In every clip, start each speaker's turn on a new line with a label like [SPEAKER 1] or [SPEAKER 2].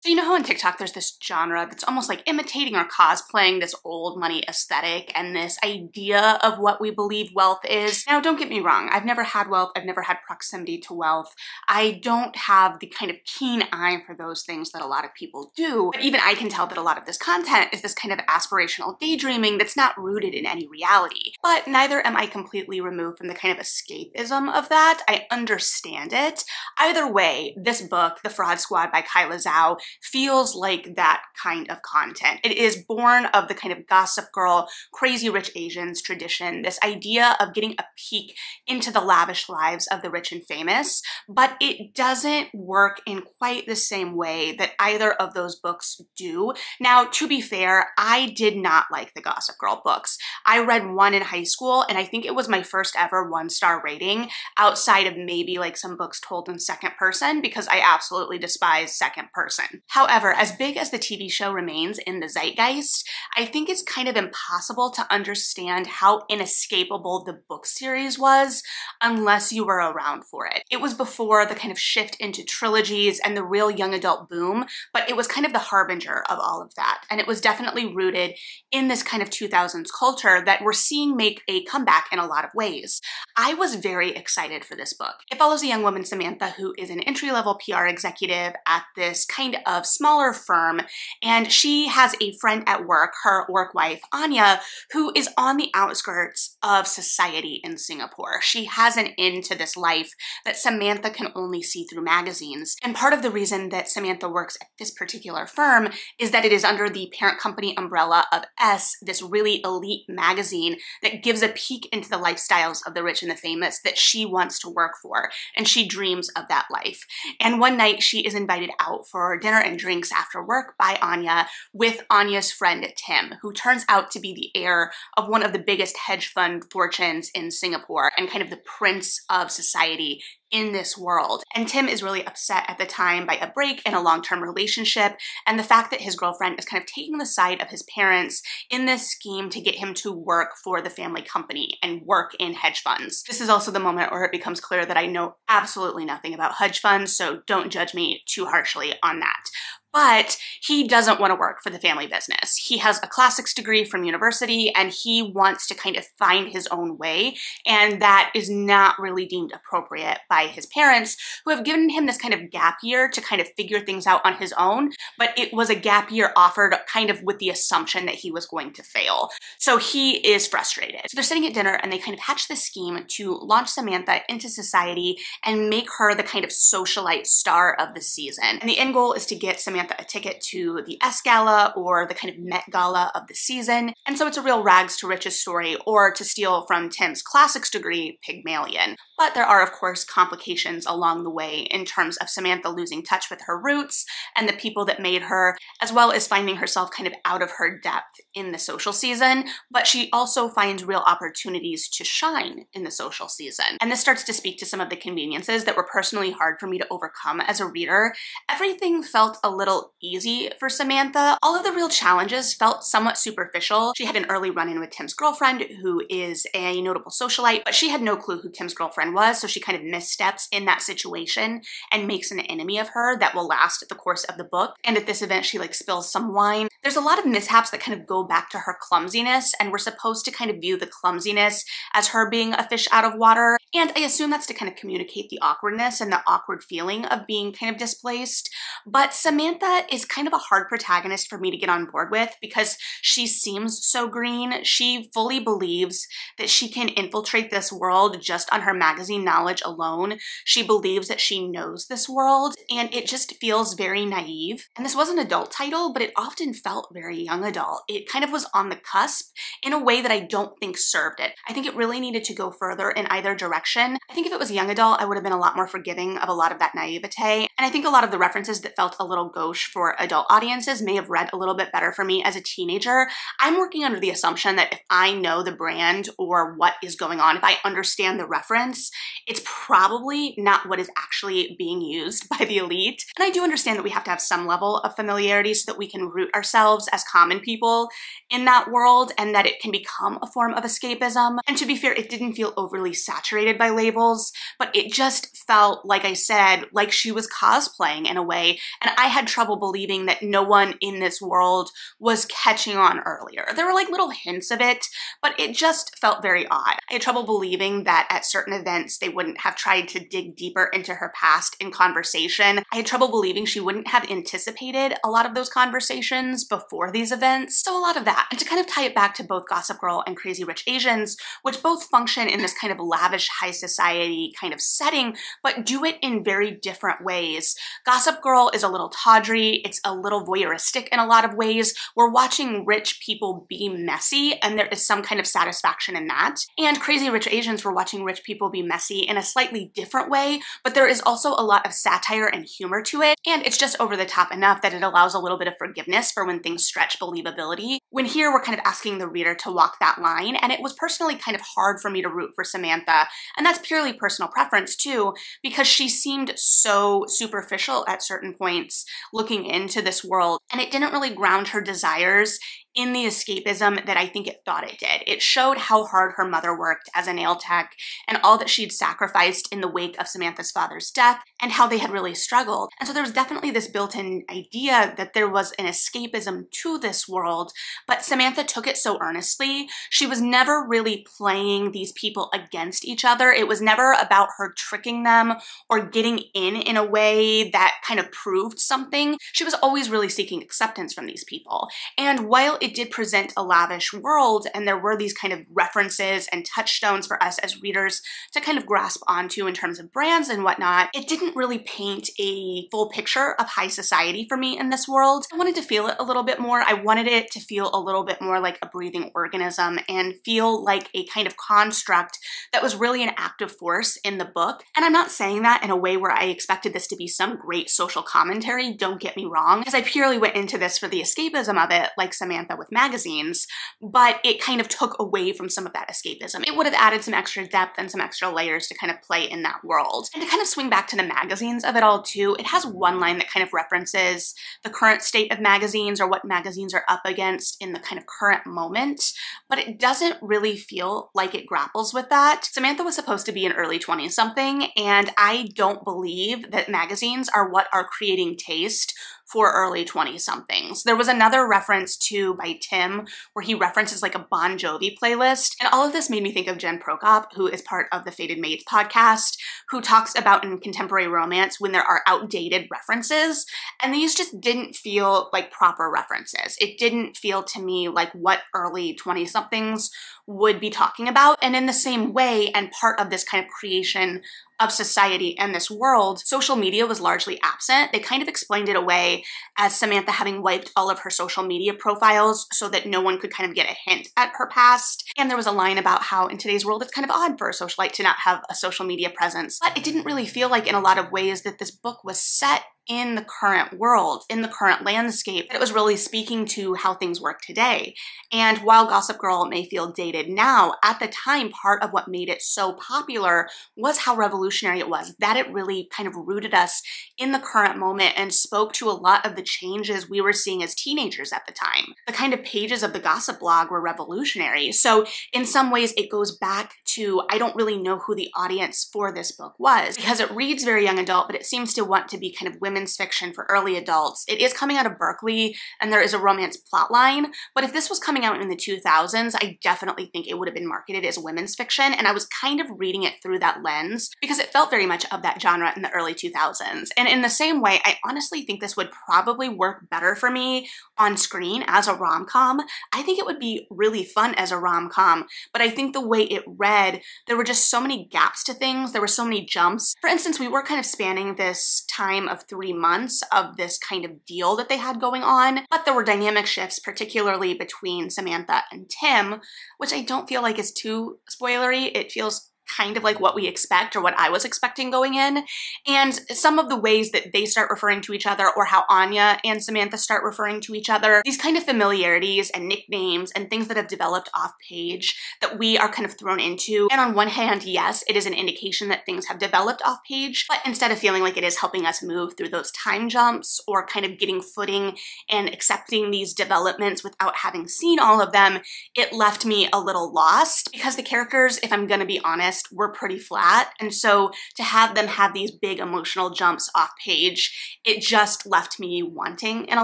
[SPEAKER 1] So you know how on TikTok there's this genre that's almost like imitating or cosplaying this old money aesthetic and this idea of what we believe wealth is? Now, don't get me wrong, I've never had wealth, I've never had proximity to wealth. I don't have the kind of keen eye for those things that a lot of people do, but even I can tell that a lot of this content is this kind of aspirational daydreaming that's not rooted in any reality. But neither am I completely removed from the kind of escapism of that. I understand it. Either way, this book, The Fraud Squad by Kyla Zhao, feels like that kind of content. It is born of the kind of Gossip Girl, Crazy Rich Asians tradition, this idea of getting a peek into the lavish lives of the rich and famous, but it doesn't work in quite the same way that either of those books do. Now, to be fair, I did not like the Gossip Girl books. I read one in high school, and I think it was my first ever 1-star rating, outside of maybe like some books told in second person, because I absolutely despise second person. However, as big as the TV show remains in the zeitgeist, I think it's kind of impossible to understand how inescapable the book series was unless you were around for it. It was before the kind of shift into trilogies and the real young adult boom, but it was kind of the harbinger of all of that. And it was definitely rooted in this kind of 2000s culture that we're seeing make a comeback in a lot of ways. I was very excited for this book. It follows a young woman, Samantha, who is an entry-level PR executive at this kind of smaller firm, and she has a friend at work, her work wife, Anya, who is on the outskirts of society in Singapore. She has an in to this life that Samantha can only see through magazines. And part of the reason that Samantha works at this particular firm is that it is under the parent company umbrella of S, this really elite magazine that gives a peek into the lifestyles of the rich and the famous that she wants to work for, and she dreams of that life. And one night she is invited out for dinner and drinks after work by Anya with Anya's friend Tim, who turns out to be the heir of one of the biggest hedge fund fortunes in Singapore and kind of the prince of society in this world. And Tim is really upset at the time by a break in a long-term relationship and the fact that his girlfriend is kind of taking the side of his parents in this scheme to get him to work for the family company and work in hedge funds. This is also the moment where it becomes clear that I know absolutely nothing about hedge funds, so don't judge me too harshly on that. But he doesn't want to work for the family business. He has a classics degree from university and he wants to kind of find his own way, and that is not really deemed appropriate by his parents, who have given him this kind of gap year to kind of figure things out on his own, but it was a gap year offered kind of with the assumption that he was going to fail. So he is frustrated. So they're sitting at dinner and they kind of hatch this scheme to launch Samantha into society and make her the kind of socialite star of the season. And the end goal is to get Samantha a ticket to the S Gala or the kind of Met Gala of the season. And so it's a real rags to riches story, or to steal from Tim's classics degree, Pygmalion. But there are, of course, complications along the way in terms of Samantha losing touch with her roots and the people that made her, as well as finding herself kind of out of her depth in the social season. But she also finds real opportunities to shine in the social season. And this starts to speak to some of the conveniences that were personally hard for me to overcome as a reader. Everything felt a little easy for Samantha. All of the real challenges felt somewhat superficial. She had an early run-in with Tim's girlfriend, who is a notable socialite, but she had no clue who Tim's girlfriend was, so she kind of missteps in that situation and makes an enemy of her that will last the course of the book. And at this event, she like spills some wine. There's a lot of mishaps that kind of go back to her clumsiness, and we're supposed to kind of view the clumsiness as her being a fish out of water. And I assume that's to kind of communicate the awkwardness and the awkward feeling of being kind of displaced. But Samantha is kind of a hard protagonist for me to get on board with because she seems so green. She fully believes that she can infiltrate this world just on her magazine knowledge alone. She believes that she knows this world, and it just feels very naive. And this was an adult title, but it often felt very young adult. It kind of was on the cusp in a way that I don't think served it. I think it really needed to go further in either direction. I think if it was young adult, I would have been a lot more forgiving of a lot of that naivete. And I think a lot of the references that felt a little gauche for adult audiences may have read a little bit better for me as a teenager. I'm working under the assumption that if I know the brand or what is going on, if I understand the reference, it's probably not what is actually being used by the elite. And I do understand that we have to have some level of familiarity so that we can root ourselves as common people in that world, and that it can become a form of escapism. And to be fair, it didn't feel overly saturated by labels, but it just felt, like I said, like she was cosplaying in a way, and I had trouble trouble believing that no one in this world was catching on earlier. There were like little hints of it, but it just felt very odd. I had trouble believing that at certain events they wouldn't have tried to dig deeper into her past in conversation. I had trouble believing she wouldn't have anticipated a lot of those conversations before these events. So a lot of that. And to kind of tie it back to both Gossip Girl and Crazy Rich Asians, which both function in this kind of lavish high society kind of setting, but do it in very different ways. Gossip Girl is a little tawdry, it's a little voyeuristic in a lot of ways. We're watching rich people be messy, and there is some kind of satisfaction in that. And Crazy Rich Asians, we're watching rich people be messy in a slightly different way, but there is also a lot of satire and humor to it, and it's just over the top enough that it allows a little bit of forgiveness for when things stretch believability. When here we're kind of asking the reader to walk that line, and it was personally kind of hard for me to root for Samantha, and that's purely personal preference too, because she seemed so superficial at certain points looking into this world, and it didn't really ground her desires in the escapism that I think it thought it did. It showed how hard her mother worked as a nail tech and all that she'd sacrificed in the wake of Samantha's father's death and how they had really struggled. And so there was definitely this built-in idea that there was an escapism to this world, but Samantha took it so earnestly. She was never really playing these people against each other. It was never about her tricking them or getting in a way that kind of proved something. She was always really seeking acceptance from these people. And while it did present a lavish world, and there were these kind of references and touchstones for us as readers to kind of grasp onto in terms of brands and whatnot, it didn't really paint a full picture of high society for me in this world. I wanted to feel it a little bit more. I wanted it to feel a little bit more like a breathing organism and feel like a kind of construct that was really an active force in the book. And I'm not saying that in a way where I expected this to be some great social commentary, don't get me wrong, because I purely went into this for the escapism of it, like Samantha with magazines, but it kind of took away from some of that escapism. It would have added some extra depth and some extra layers to kind of play in that world. And to kind of swing back to the magazines of it all too, it has one line that kind of references the current state of magazines or what magazines are up against in the kind of current moment, but it doesn't really feel like it grapples with that. Samantha was supposed to be an early 20s something, and I don't believe that magazines are what are creating taste for early 20-somethings. There was another reference too by Tim where he references like a Bon Jovi playlist, and all of this made me think of Jen Prokop, who is part of the Fated Maids podcast, who talks about in contemporary romance when there are outdated references, and these just didn't feel like proper references. It didn't feel to me like what early 20-somethings would be talking about, and in the same way, and part of this kind of creation of society and this world, social media was largely absent. They kind of explained it away as Samantha having wiped all of her social media profiles so that no one could kind of get a hint at her past. And there was a line about how in today's world it's kind of odd for a socialite to not have a social media presence. But it didn't really feel like in a lot of ways that this book was set in the current world, in the current landscape, that it was really speaking to how things work today. And while Gossip Girl may feel dated now, at the time, part of what made it so popular was how revolutionary it was, that it really kind of rooted us in the current moment and spoke to a lot of the changes we were seeing as teenagers at the time. The kind of pages of the gossip blog were revolutionary. So in some ways, it goes back to, I don't really know who the audience for this book was, because it reads very young adult, but it seems to want to be kind of women's fiction for early adults. It is coming out of Berkeley, and there is a romance plotline, but if this was coming out in the 2000s, I definitely think it would have been marketed as women's fiction, and I was kind of reading it through that lens because it felt very much of that genre in the early 2000s. And in the same way, I honestly think this would probably work better for me on screen as a rom-com. I think it would be really fun as a rom-com, but I think the way it read, there were just so many gaps to things. There were so many jumps. For instance, we were kind of spanning this time of 3 months of this kind of deal that they had going on, but there were dynamic shifts, particularly between Samantha and Tim, which I don't feel like is too spoilery. It feels kind of like what we expect or what I was expecting going in. And some of the ways that they start referring to each other, or how Anya and Samantha start referring to each other, these kind of familiarities and nicknames and things that have developed off page that we are kind of thrown into. And on one hand, yes, it is an indication that things have developed off page, but instead of feeling like it is helping us move through those time jumps or kind of getting footing and accepting these developments without having seen all of them, it left me a little lost because the characters, if I'm gonna be honest, protagonist were pretty flat. And so to have them have these big emotional jumps off page, it just left me wanting in a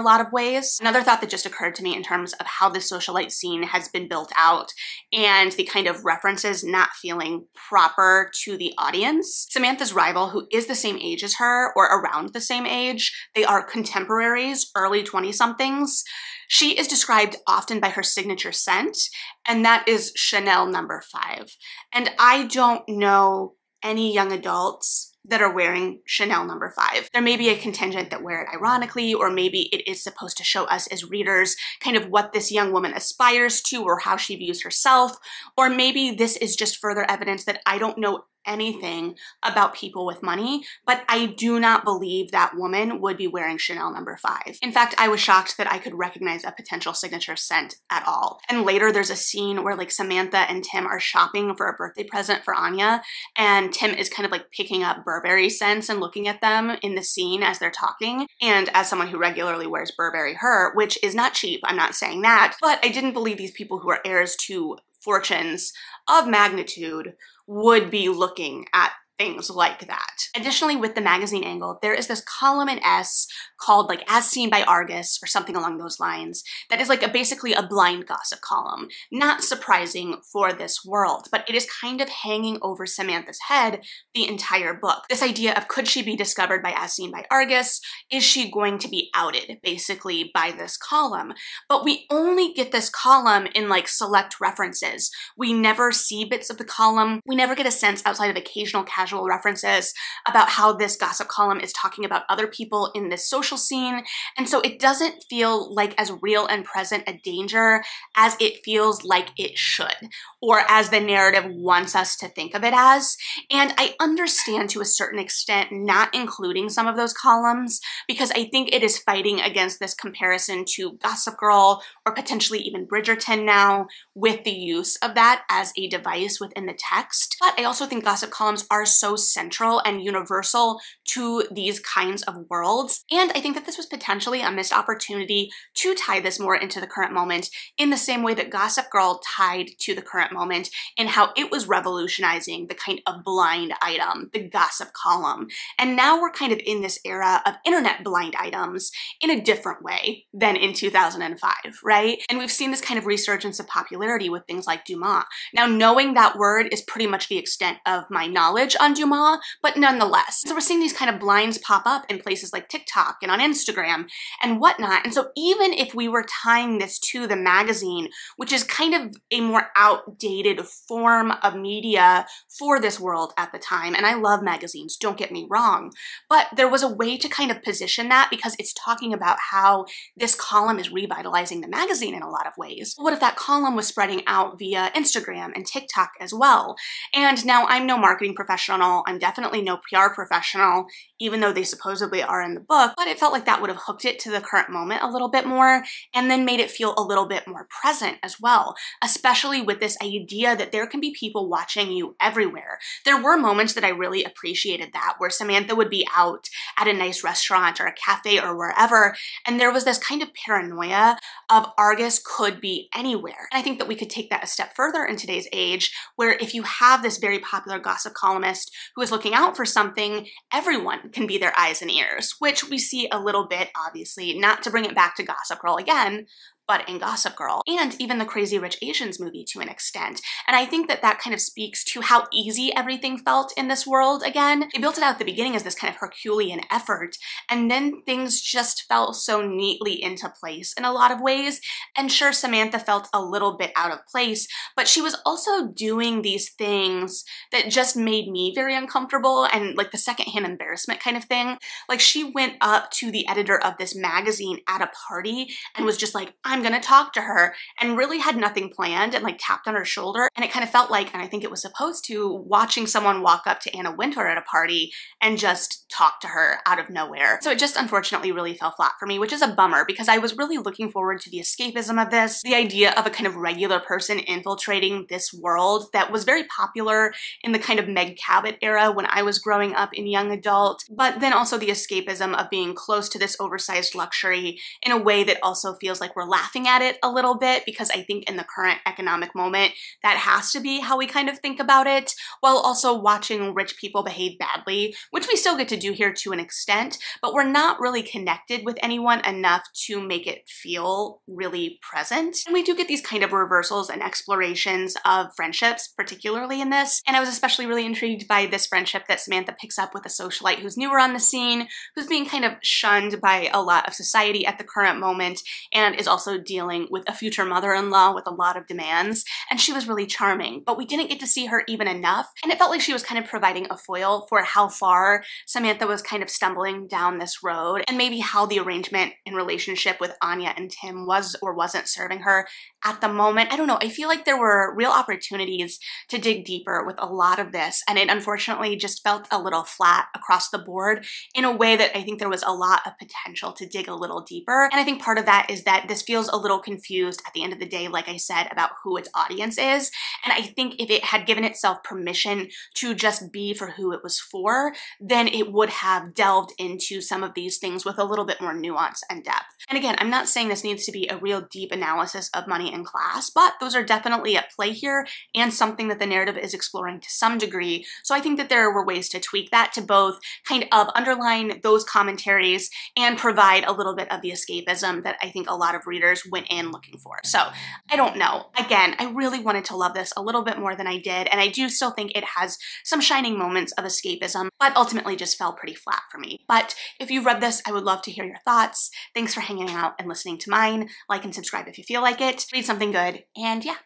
[SPEAKER 1] lot of ways. Another thought that just occurred to me in terms of how this socialite scene has been built out and the kind of references not feeling proper to the audience. Samantha's rival, who is the same age as her or around the same age, they are contemporaries, early 20-somethings. She is described often by her signature scent, and that is Chanel No. 5. And I don't know any young adults that are wearing Chanel No. 5. There may be a contingent that wear it ironically, or maybe it is supposed to show us as readers kind of what this young woman aspires to or how she views herself, or maybe this is just further evidence that I don't know anything about people with money, but I do not believe that woman would be wearing Chanel No. 5. In fact, I was shocked that I could recognize a potential signature scent at all. And later there's a scene where like Samantha and Tim are shopping for a birthday present for Anya, and Tim is kind of like picking up Burberry scents and looking at them in the scene as they're talking. And as someone who regularly wears Burberry Her, which is not cheap, I'm not saying that, but I didn't believe these people who are heirs to fortunes of magnitude would be looking at things like that. Additionally, with the magazine angle, there is this column in S called like As Seen by Argus or something along those lines that is like basically a blind gossip column. Not surprising for this world, but it is kind of hanging over Samantha's head the entire book. This idea of could she be discovered by As Seen by Argus? Is she going to be outed basically by this column? But we only get this column in like select references. We never see bits of the column. We never get a sense outside of occasional casual references about how this gossip column is talking about other people in this social scene. And so it doesn't feel like as real and present a danger as it feels like it should, or as the narrative wants us to think of it as. And I understand to a certain extent not including some of those columns because I think it is fighting against this comparison to Gossip Girl or potentially even Bridgerton now with the use of that as a device within the text. But I also think gossip columns are so central and universal to these kinds of worlds. And I think that this was potentially a missed opportunity to tie this more into the current moment in the same way that Gossip Girl tied to the current moment in how it was revolutionizing the kind of blind item, the gossip column. And now we're kind of in this era of internet blind items in a different way than in 2005, right? And we've seen this kind of resurgence of popularity with things like Dumas. Now, knowing that word is pretty much the extent of my knowledge on Dumas, but nonetheless. So we're seeing these kind of blinds pop up in places like TikTok and on Instagram and whatnot. And so even if we were tying this to the magazine, which is kind of a more outdated form of media for this world at the time, and I love magazines, don't get me wrong, but there was a way to kind of position that because it's talking about how this column is revitalizing the magazine in a lot of ways. What if that column was spreading out via Instagram and TikTok as well? And now I'm no marketing professional, I'm definitely no PR professional, even though they supposedly are in the book, but it felt like that would have hooked it to the current moment a little bit more and then made it feel a little bit more present as well, especially with this idea that there can be people watching you everywhere. There were moments that I really appreciated that, where Samantha would be out at a nice restaurant or a cafe or wherever, and there was this kind of paranoia of Argus could be anywhere. And I think that we could take that a step further in today's age, where if you have this very popular gossip columnist who is looking out for something, everyone can be their eyes and ears, which we see a little bit, obviously, not to bring it back to Gossip Girl again, but in Gossip Girl, and even the Crazy Rich Asians movie to an extent. And I think that that kind of speaks to how easy everything felt in this world again. They built it out at the beginning as this kind of Herculean effort, and then things just fell so neatly into place in a lot of ways. And sure, Samantha felt a little bit out of place, but she was also doing these things that just made me very uncomfortable and like the secondhand embarrassment kind of thing. Like she went up to the editor of this magazine at a party and was just like, I'm gonna talk to her, and really had nothing planned and like tapped on her shoulder. And it kind of felt like, and I think it was supposed to, watching someone walk up to Anna Wintour at a party and just talk to her out of nowhere. So it just unfortunately really fell flat for me, which is a bummer because I was really looking forward to the escapism of this, the idea of a kind of regular person infiltrating this world that was very popular in the kind of Meg Cabot era when I was growing up in young adult, but then also the escapism of being close to this oversized luxury in a way that also feels like we're laughing laughing at it a little bit, because I think in the current economic moment, that has to be how we kind of think about it, while also watching rich people behave badly, which we still get to do here to an extent, but we're not really connected with anyone enough to make it feel really present. And we do get these kind of reversals and explorations of friendships, particularly in this. And I was especially really intrigued by this friendship that Samantha picks up with a socialite who's newer on the scene, who's being kind of shunned by a lot of society at the current moment, and is also dealing with a future mother-in-law with a lot of demands. And she was really charming, but we didn't get to see her even enough. And it felt like she was kind of providing a foil for how far Samantha was kind of stumbling down this road, and maybe how the arrangement and relationship with Anya and Tim was or wasn't serving her at the moment. I don't know. I feel like there were real opportunities to dig deeper with a lot of this, and it unfortunately just felt a little flat across the board in a way that I think there was a lot of potential to dig a little deeper. And I think part of that is that this feels a little confused at the end of the day, like I said, about who its audience is. And I think if it had given itself permission to just be for who it was for, then it would have delved into some of these things with a little bit more nuance and depth. And again, I'm not saying this needs to be a real deep analysis of money and class, but those are definitely at play here and something that the narrative is exploring to some degree. So I think that there were ways to tweak that to both kind of underline those commentaries and provide a little bit of the escapism that I think a lot of readers went in looking for. So I don't know. Again, I really wanted to love this a little bit more than I did, and I do still think it has some shining moments of escapism, but ultimately just fell pretty flat for me. But if you've read this, I would love to hear your thoughts. Thanks for hanging out and listening to mine. Like and subscribe if you feel like it. Read something good, and yeah,